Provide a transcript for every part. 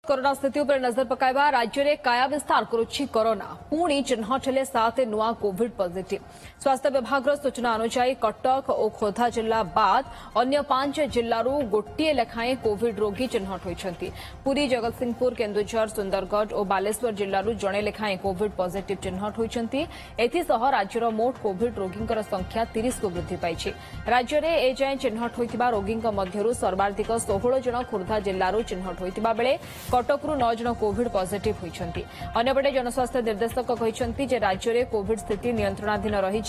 Corona स्थिति पर नजर पकाइबा राज्य में काया विस्तार करुछि कोरोना पुणी चिन्हट हेले 7 नुआ कोविड पॉजिटिव। स्वास्थ्य विभाग सूचना अनुसार कटक और खोर्धा जिला बाद अन्य 5 जिलू गोटे लेखाएं कोविड रोगी चिन्हट होती। पुरी, जगतसिंहपुर, केन्दुझर, सुंदरगढ़ और बालेश्वर जिलू जड़े लेखाएं कोविड पॉजिटिव चिन्हट होती। एसह राज्यर मोट कोविड रोगी संख्या 30 को वृद्धि पाई। राज्य में एजाएं चिन्हट होता रोगी मध्य सर्वाधिक 16 जन खोर्धा जिलू चिन्हट होता बेले कटकरू 9 जन कोविड पॉजिटिव होती। अन्यपटे जनस्वास्थ्य निर्देशक कहते राज्य में कोविड स्थिति नियंत्रणाधीन रही।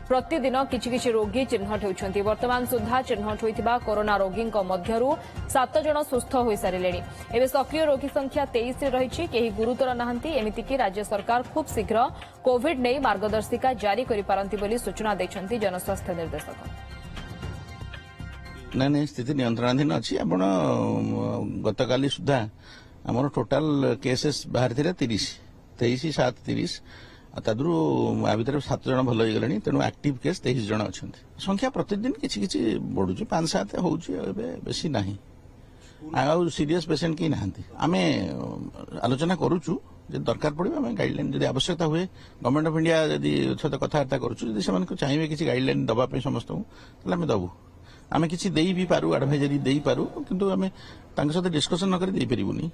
प्रतिदिन किछि रोगी चिन्हट होती। वर्तमान सुधा चिन्हट होता कोरोना रोगी मध्य 7 जन सुस्थ हो सारे। एवं सक्रिय रोगी संख्या 23 रही। केही गुरुतर नहांती। एमितिकी राज्य सरकार खूब शीघ्र कोविड नहीं मार्गदर्शिका जारी करिपारंती बोली सूचना देछंती जनस्वास्थ्य निर्देशक। नहीं स्थिति नियंत्रणाधीन अच्छी। आप गतकाली सुधा आमर टोटाल केसेस बाहर 23 तादू आ भर 7 जन भल हो गले। तेणु एक्टिव केस 23 जन अच्छा। संख्या प्रतिदिन किसी बढ़ू 5-7 हो बेसी ना। आ सीरीयस पेसेंट कहीं ना। आम आलोचना करुचु दरकार पड़े आम गाइडलाइन जब आवश्यकता हुए गवर्नमेंट ऑफ इंडिया जदि सहित कथबार्ता करुचु चाहिए किसी गाइडलाइन दवाई समस्त आम दबू। आम किसी दे भी पारू एडभाइजरी दे पारू किंतु आम सहित डिस्कसन नक दे पारूनी।